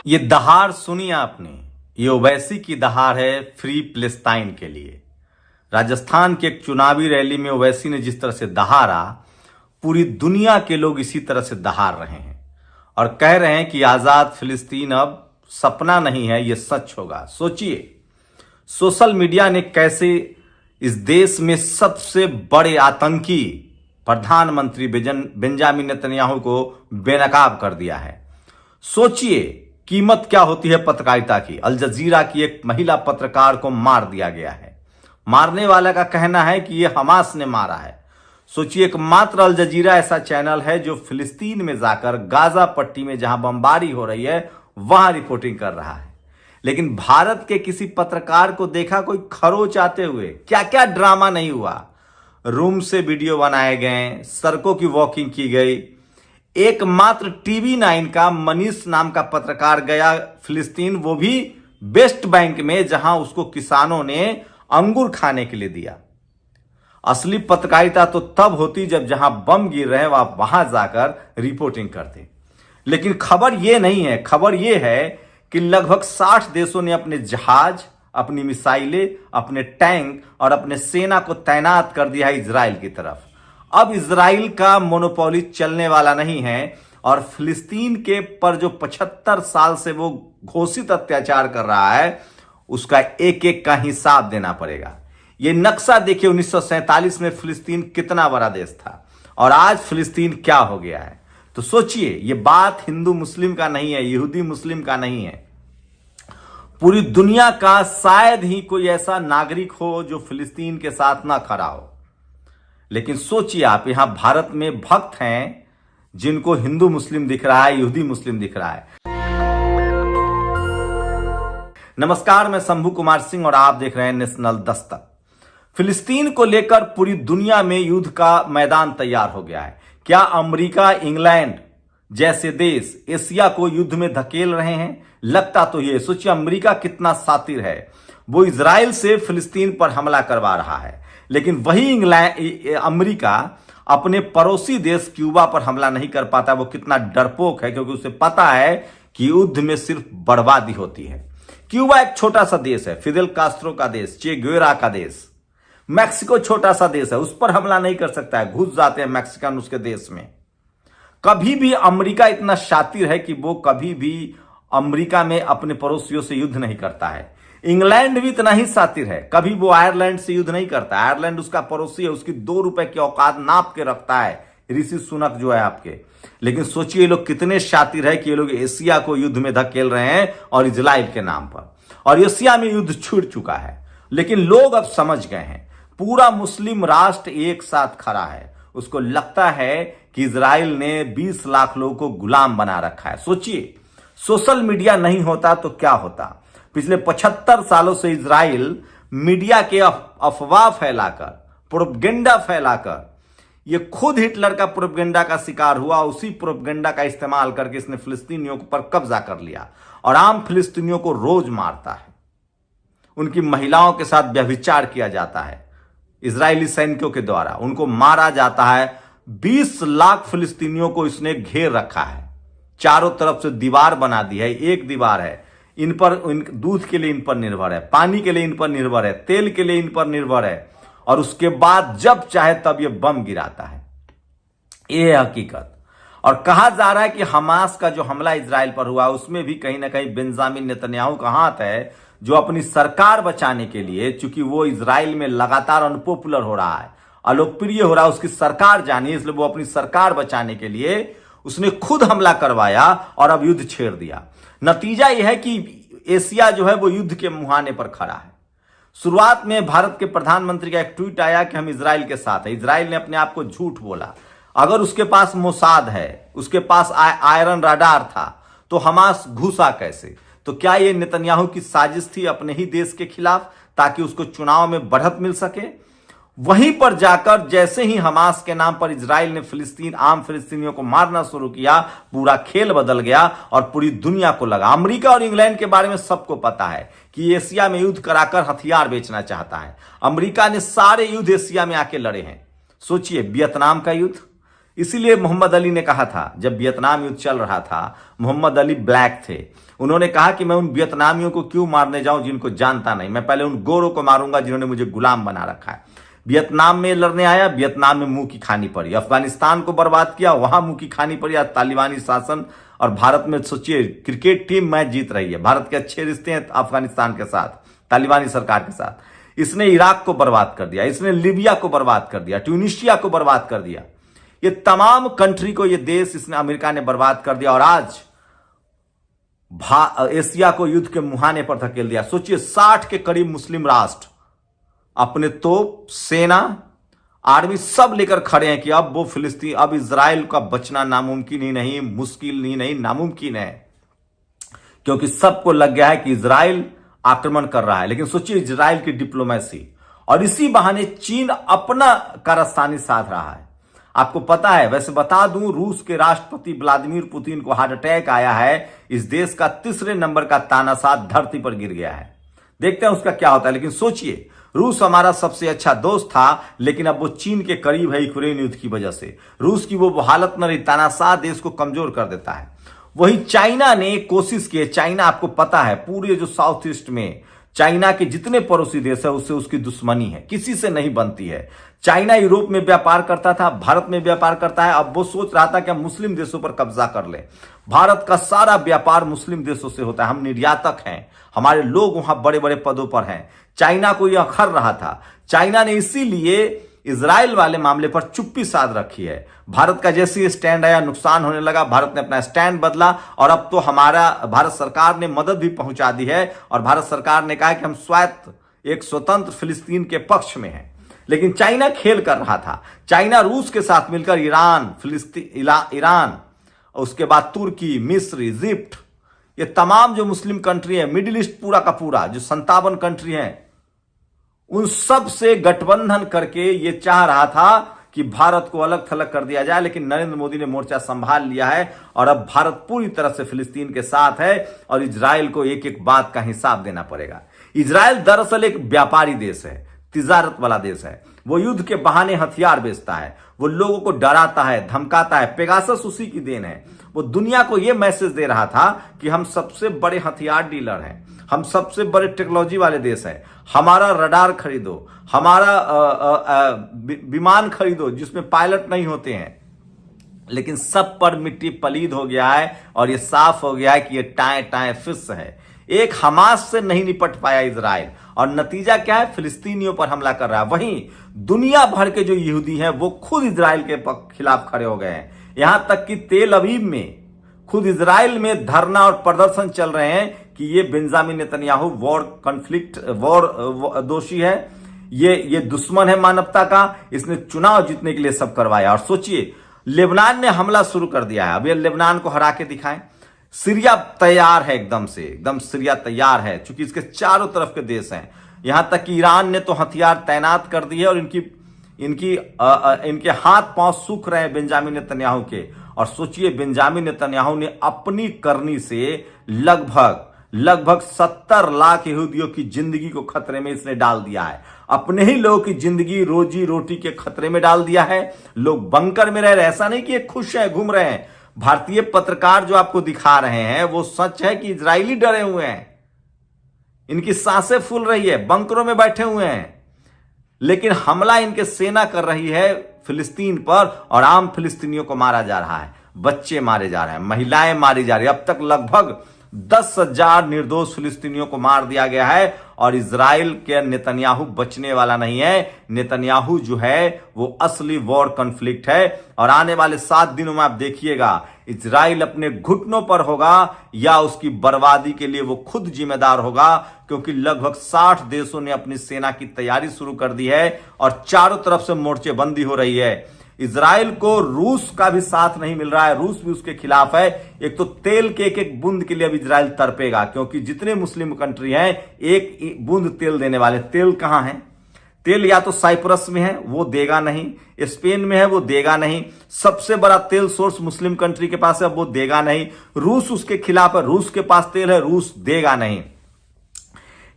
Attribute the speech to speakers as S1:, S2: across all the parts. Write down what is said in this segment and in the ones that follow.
S1: ये दहाड़ सुनी आपने, ये ओवैसी की दहाड़ है फ्री पैलेस्टाइन के लिए। राजस्थान की एक चुनावी रैली में ओवैसी ने जिस तरह से दहाड़ा, पूरी दुनिया के लोग इसी तरह से दहाड़ रहे हैं और कह रहे हैं कि आजाद फिलिस्तीन अब सपना नहीं है, ये सच होगा। सोचिए, सोशल मीडिया ने कैसे इस देश में सबसे बड़े आतंकी प्रधानमंत्री बेंजामिन नेतन्याहू को बेनकाब कर दिया है। सोचिए कीमत क्या होती है पत्रकारिता की। अल जजीरा की एक महिला पत्रकार को मार दिया गया है। मारने वाला का कहना है कि यह हमास ने मारा है। सोचिए, एकमात्र अल जजीरा ऐसा चैनल है जो फिलिस्तीन में जाकर गाजा पट्टी में जहां बमबारी हो रही है वहां रिपोर्टिंग कर रहा है। लेकिन भारत के किसी पत्रकार को देखा कोई खरोच आते हुए? क्या क्या ड्रामा नहीं हुआ। रूम से वीडियो बनाए गए, सड़कों की वॉकिंग की गई। एकमात्र टीवी 9 का मनीष नाम का पत्रकार गया फिलिस्तीन, वो भी वेस्ट बैंक में, जहां उसको किसानों ने अंगूर खाने के लिए दिया। असली पत्रकारिता तो तब होती जब जहां बम गिर रहे हैं आप वहां जाकर रिपोर्टिंग करते। लेकिन खबर यह नहीं है। खबर यह है कि लगभग 60 देशों ने अपने जहाज, अपनी मिसाइलें, अपने टैंक और अपने सेना को तैनात कर दिया है इजराइल की तरफ। अब इजराइल का मोनोपोली चलने वाला नहीं है और फिलिस्तीन के पर जो 75 साल से वो घोषित अत्याचार कर रहा है उसका एक एक का हिसाब देना पड़ेगा। ये नक्शा देखिए, 1947 में फिलिस्तीन कितना बड़ा देश था और आज फिलिस्तीन क्या हो गया है। तो सोचिए, ये बात हिंदू मुस्लिम का नहीं है, यहूदी मुस्लिम का नहीं है। पूरी दुनिया का शायद ही कोई ऐसा नागरिक हो जो फिलिस्तीन के साथ ना खड़ा हो। लेकिन सोचिए आप, यहां भारत में भक्त हैं जिनको हिंदू मुस्लिम दिख रहा है, यहूदी मुस्लिम दिख रहा है। नमस्कार, मैं शंभू कुमार सिंह और आप देख रहे हैं नेशनल दस्तक। फिलिस्तीन को लेकर पूरी दुनिया में युद्ध का मैदान तैयार हो गया है। क्या अमेरिका, इंग्लैंड जैसे देश एशिया को युद्ध में धकेल रहे हैं? लगता तो ये। सोचिए अमेरिका कितना शातिर है, वो इजराइल से फिलिस्तीन पर हमला करवा रहा है। लेकिन वही अमेरिका अपने पड़ोसी देश क्यूबा पर हमला नहीं कर पाता। वो कितना डरपोक है, क्योंकि उसे पता है कि युद्ध में सिर्फ बर्बादी होती है। क्यूबा एक छोटा सा देश है, फिदेल कास्ट्रो का देश, चे गुवेरा का देश। मैक्सिको छोटा सा देश है, उस पर हमला नहीं कर सकता है। घुस जाते हैं मैक्सिकन उसके देश में। कभी भी अमेरिका इतना शातिर है कि वो कभी भी अमेरिका में अपने पड़ोसियों से युद्ध नहीं करता है। इंग्लैंड भी इतना ही शातिर है, कभी वो आयरलैंड से युद्ध नहीं करता। आयरलैंड उसका पड़ोसी है, उसकी 2 रुपए की औकात नाप के रखता है ऋषि सुनक जो है आपके। लेकिन सोचिए ये लोग कितने शातिर है कि ये लोग एशिया को युद्ध में धकेल रहे हैं और इजराइल के नाम पर। और एशिया में युद्ध छूट चुका है, लेकिन लोग अब समझ गए हैं। पूरा मुस्लिम राष्ट्र एक साथ खड़ा है। उसको लगता है कि इजराइल ने 20 लाख लोगों को गुलाम बना रखा है। सोचिए, सोशल मीडिया नहीं होता तो क्या होता। पिछले 75 सालों से इजराइल मीडिया के अफवाह फैलाकर, प्रोपगेंडा फैलाकर, ये खुद हिटलर का प्रोपगेंडा का शिकार हुआ। उसी प्रोपगेंडा का इस्तेमाल करके इसने फिलिस्तीनियों पर कब्जा कर लिया और आम फिलिस्तीनियों को रोज मारता है। उनकी महिलाओं के साथ व्यभिचार किया जाता है इजरायली सैनिकों के द्वारा, उनको मारा जाता है। 20 लाख फिलिस्तीनियों को इसने घेर रखा है, चारों तरफ से दीवार बना दी है। एक दीवार है, इन पर दूध के लिए इन पर निर्भर है, पानी के लिए इन पर निर्भर है, तेल के लिए इन पर निर्भर है। और उसके बाद जब चाहे तब ये बम गिराता है। ये है हकीकत। और कहा जा रहा है कि हमास का जो हमला इजराइल पर हुआ उसमें भी कहीं ना कहीं बेंजामिन नेतन्याहू का हाथ है, जो अपनी सरकार बचाने के लिए, चूंकि वो इजराइल में लगातार अनपॉपुलर हो रहा है, अलोकप्रिय हो रहा है, उसकी सरकार जानी, इसलिए वो अपनी सरकार बचाने के लिए उसने खुद हमला करवाया और अब युद्ध छेड़ दिया। नतीजा यह है कि एशिया जो है वो युद्ध के मुहाने पर खड़ा है। शुरुआत में भारत के प्रधानमंत्री का एक ट्वीट आया कि हम इजराइल के साथ है। इजराइल ने अपने आप को झूठ बोला। अगर उसके पास मोसाद है, उसके पास आयरन रडार था, तो हमास घुसा कैसे? तो क्या यह नेतन्याहू की साजिश थी अपने ही देश के खिलाफ, ताकि उसको चुनाव में बढ़त मिल सके? वहीं पर जाकर जैसे ही हमास के नाम पर इजराइल ने आम फिलिस्तीनियों को मारना शुरू किया, पूरा खेल बदल गया और पूरी दुनिया को लगा। अमेरिका और इंग्लैंड के बारे में सबको पता है कि एशिया में युद्ध कराकर हथियार बेचना चाहता है। अमेरिका ने सारे युद्ध एशिया में आके लड़े हैं। सोचिए, वियतनाम का युद्ध, इसीलिए मोहम्मद अली ने कहा था, जब वियतनाम युद्ध चल रहा था, मोहम्मद अली ब्लैक थे, उन्होंने कहा कि मैं उन वियतनामियों को क्यों मारने जाऊं जिनको जानता नहीं, मैं पहले उन गोरों को मारूंगा जिन्होंने मुझे गुलाम बना रखा है। वियतनाम में लड़ने आया, वियतनाम में मुंह की खानी पड़ी। अफगानिस्तान को बर्बाद किया, वहां मुंह की खानी पड़ी। आज तालिबानी शासन और भारत में सोचिए, क्रिकेट टीम मैच जीत रही है, भारत के अच्छे रिश्ते हैं अफगानिस्तान के साथ, तालिबानी सरकार के साथ। इसने इराक को बर्बाद कर दिया, इसने लीबिया को बर्बाद कर दिया, ट्यूनीशिया को बर्बाद कर दिया। ये तमाम कंट्री को, ये देश इसने, अमेरिका ने बर्बाद कर दिया और आज एशिया को युद्ध के मुहाने पर धकेल दिया। सोचिए 60 के करीब मुस्लिम राष्ट्र अपने तोप, सेना, आर्मी सब लेकर खड़े हैं कि अब वो फिलिस्तीन, अब इजराइल का बचना नामुमकिन ही नहीं, मुश्किल ही नहीं, नामुमकिन है, क्योंकि सबको लग गया है कि इजराइल आक्रमण कर रहा है। लेकिन सोचिए इजराइल की डिप्लोमेसी, और इसी बहाने चीन अपना कारस्तानी साध रहा है। आपको पता है, वैसे बता दूं, रूस के राष्ट्रपति व्लादिमीर पुतिन को हार्ट अटैक आया है। इस देश का 3रे नंबर का तानाशाह धरती पर गिर गया है। देखते हैं उसका क्या होता है। लेकिन सोचिए, रूस हमारा सबसे अच्छा दोस्त था, लेकिन अब वो चीन के करीब है यूक्रेन युद्ध की वजह से। रूस की वो हालत न रही, तानाशाह देश को कमजोर कर देता है। वही चाइना ने कोशिश की, चाइना आपको पता है पूरे जो साउथ ईस्ट में चाइना के जितने पड़ोसी देश है उससे उसकी दुश्मनी है, किसी से नहीं बनती है। चाइना यूरोप में व्यापार करता था, भारत में व्यापार करता है। अब वो सोच रहा था कि हम मुस्लिम देशों पर कब्जा कर ले। भारत का सारा व्यापार मुस्लिम देशों से होता है, हम निर्यातक हैं, हमारे लोग वहां बड़े बड़े पदों पर हैं। चाइना को यह अखर रहा था। चाइना ने इसीलिए इजराइल वाले मामले पर चुप्पी साध रखी है। भारत का जैसे स्टैंड आया, नुकसान होने लगा, भारत ने अपना स्टैंड बदला और अब तो हमारा भारत सरकार ने मदद भी पहुंचा दी है और भारत सरकार ने कहा कि हम स्वायत्त, एक स्वतंत्र फिलिस्तीन के पक्ष में हैं। लेकिन चाइना खेल कर रहा था। चाइना रूस के साथ मिलकर ईरान, उसके बाद तुर्की, मिस्र, इजिप्ट, ये तमाम जो मुस्लिम कंट्री है, मिडिल ईस्ट पूरा का पूरा जो 57 कंट्री हैं, उन सब से गठबंधन करके ये चाह रहा था कि भारत को अलग थलग कर दिया जाए। लेकिन नरेंद्र मोदी ने मोर्चा संभाल लिया है और अब भारत पूरी तरह से फिलिस्तीन के साथ है और इजराइल को एक एक बात का हिसाब देना पड़ेगा। इजराइल दरअसल एक व्यापारी देश है, तिजारत वाला देश है। वो युद्ध के बहाने हथियार बेचता है, वो लोगों को डराता है, धमकाता है। पेगासस उसी की देन है। वो दुनिया को ये मैसेज दे रहा था कि हम सबसे बड़े हथियार डीलर हैं, हम सबसे बड़े टेक्नोलॉजी वाले देश हैं, हमारा रडार खरीदो, हमारा विमान खरीदो जिसमें पायलट नहीं होते हैं। लेकिन सब पर मिट्टी पलीद हो गया है और ये साफ हो गया है कि ये टाए टाए फिस है। एक हमास से नहीं निपट पाया इजराइल और नतीजा क्या है, फिलिस्तीनियों पर हमला कर रहा है। वहीं दुनिया भर के जो यहूदी हैं वो खुद इजराइल के खिलाफ खड़े हो गए हैं। यहां तक कि तेल अवीव में खुद इजराइल में धरना और प्रदर्शन चल रहे हैं कि ये बेंजामिन नेतन्याहू वॉर दोषी है, ये दुश्मन है मानवता का, इसने चुनाव जीतने के लिए सब करवाया। और सोचिए लेबनान ने हमला शुरू कर दिया है। अब ये लेबनान को हरा के दिखाएं। सीरिया तैयार है, एकदम सीरिया तैयार है, क्योंकि इसके चारों तरफ के देश हैं। यहां तक कि ईरान ने तो हथियार तैनात कर दिए और इनके हाथ पांव सूख रहे हैं बेंजामिन नेतन्याहू के। और सोचिए बेंजामिन नेतन्याहू ने अपनी करनी से लगभग 70 लाख यहूदियों की जिंदगी को खतरे में इसने डाल दिया है। अपने ही लोगों की जिंदगी, रोजी रोटी के खतरे में डाल दिया है। लोग बंकर में रह रहे, ऐसा नहीं कि ये खुश हैं, घूम रहे हैं। भारतीय पत्रकार जो आपको दिखा रहे हैं वो सच है कि इजरायली डरे हुए हैं, इनकी सांसें फूल रही है, बंकरों में बैठे हुए हैं। लेकिन हमला इनके सेना कर रही है फिलिस्तीन पर और आम फिलिस्तीनियों को मारा जा रहा है, बच्चे मारे जा रहे हैं, महिलाएं मारी जा रही है। अब तक लगभग 10,000 निर्दोष फिलिस्तीनियों को मार दिया गया है और इजराइल के नेतन्याहू बचने वाला नहीं है। नेतन्याहू जो है वो असली वॉर कॉन्फ्लिक्ट है और आने वाले 7 दिनों में आप देखिएगा इजराइल अपने घुटनों पर होगा या उसकी बर्बादी के लिए वो खुद जिम्मेदार होगा, क्योंकि लगभग 60 देशों ने अपनी सेना की तैयारी शुरू कर दी है और चारों तरफ से मोर्चेबंदी हो रही है। इजराइल को रूस का भी साथ नहीं मिल रहा है, रूस भी उसके खिलाफ है। एक तो तेल के एक एक बूंद के लिए अब इजराइल तड़पेगा, क्योंकि जितने मुस्लिम कंट्री हैं एक बूंद तेल देने वाले। तेल कहां है? तेल या तो साइप्रस में है, वो देगा नहीं, स्पेन में है, वो देगा नहीं। सबसे बड़ा तेल सोर्स मुस्लिम कंट्री के पास है, वो देगा नहीं। रूस उसके खिलाफ है, रूस के पास तेल है, रूस देगा नहीं।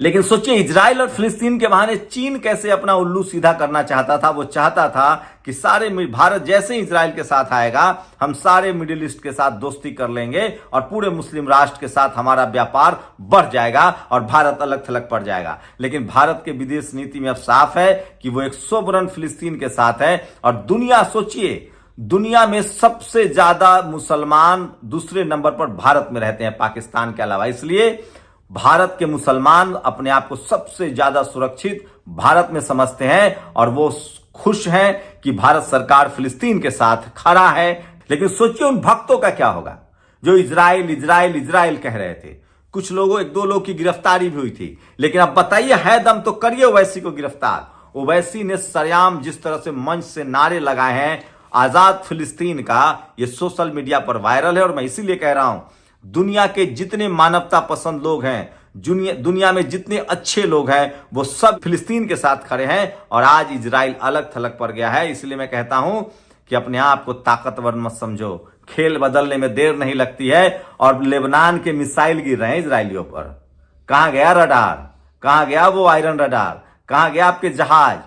S1: लेकिन सोचिए, इजराइल और फिलिस्तीन के बहाने चीन कैसे अपना उल्लू सीधा करना चाहता था। वो चाहता था कि सारे भारत जैसे ही इजराइल के साथ आएगा, हम सारे मिडिल ईस्ट के साथ दोस्ती कर लेंगे और पूरे मुस्लिम राष्ट्र के साथ हमारा व्यापार बढ़ जाएगा और भारत अलग थलग पड़ जाएगा। लेकिन भारत के विदेश नीति में अब साफ है कि वो एक सोवरन फिलिस्तीन के साथ है। और दुनिया, सोचिए, दुनिया में सबसे ज्यादा मुसलमान दूसरे नंबर पर भारत में रहते हैं, पाकिस्तान के अलावा। इसलिए भारत के मुसलमान अपने आप को सबसे ज्यादा सुरक्षित भारत में समझते हैं और वो खुश हैं कि भारत सरकार फिलिस्तीन के साथ खड़ा है। लेकिन सोचिए, उन भक्तों का क्या होगा जो इजराइल इजराइल इजराइल कह रहे थे। कुछ लोगों, एक दो लोग की गिरफ्तारी भी हुई थी। लेकिन अब बताइए, है दम तो करिए ओवैसी को गिरफ्तार। ओवैसी ने सरेआम जिस तरह से मंच से नारे लगाए हैं आजाद फिलिस्तीन का, ये सोशल मीडिया पर वायरल है। और मैं इसीलिए कह रहा हूं, दुनिया के जितने मानवता पसंद लोग हैं, दुनिया में जितने अच्छे लोग हैं, वो सब फिलिस्तीन के साथ खड़े हैं। और आज इजराइल अलग थलग पड़ गया है। इसलिए मैं कहता हूं कि अपने आप को ताकतवर मत समझो, खेल बदलने में देर नहीं लगती है। और लेबनान के मिसाइल गिर रहे हैं इजरायलियों पर। कहां गया रडार, कहां गया वो आयरन रडार, कहां गया आपके जहाज।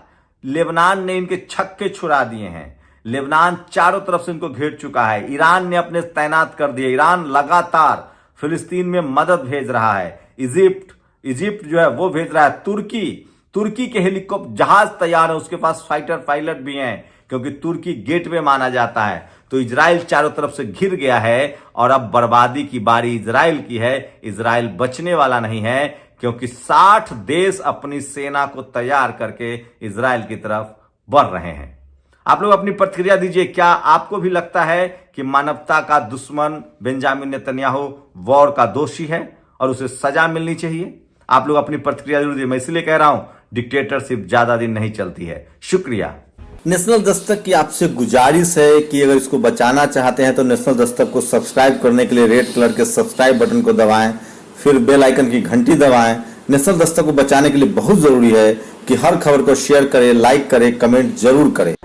S1: लेबनान ने इनके छक्के छुड़ा दिए हैं। लेबनान चारों तरफ से इनको घेर चुका है। ईरान ने अपने तैनात कर दिए। ईरान लगातार फिलिस्तीन में मदद भेज रहा है। इजिप्ट जो है वो भेज रहा है। तुर्की के हेलीकॉप्टर जहाज तैयार है, उसके पास फाइटर पायलट भी हैं, क्योंकि तुर्की गेटवे माना जाता है। तो इजराइल चारों तरफ से घिर गया है और अब बर्बादी की बारी इजराइल की है। इजराइल बचने वाला नहीं है, क्योंकि 60 देश अपनी सेना को तैयार करके इजराइल की तरफ बढ़ रहे हैं। आप लोग अपनी प्रतिक्रिया दीजिए। क्या आपको भी लगता है कि मानवता का दुश्मन बेंजामिन नेतन्याहू वॉर का दोषी है और उसे सजा मिलनी चाहिए? आप लोग अपनी प्रतिक्रिया जरूर दीजिए। मैं इसलिए कह रहा हूं, डिक्टेटरशिप ज्यादा दिन नहीं चलती है। शुक्रिया।
S2: नेशनल दस्तक की आपसे गुजारिश है कि अगर इसको बचाना चाहते हैं तो नेशनल दस्तक को सब्सक्राइब करने के लिए रेड कलर के सब्सक्राइब बटन को दबाएं, फिर बेल आइकन की घंटी दबाएं। नेशनल दस्तक को बचाने के लिए बहुत जरूरी है कि हर खबर को शेयर करें, लाइक करें, कमेंट जरूर करें।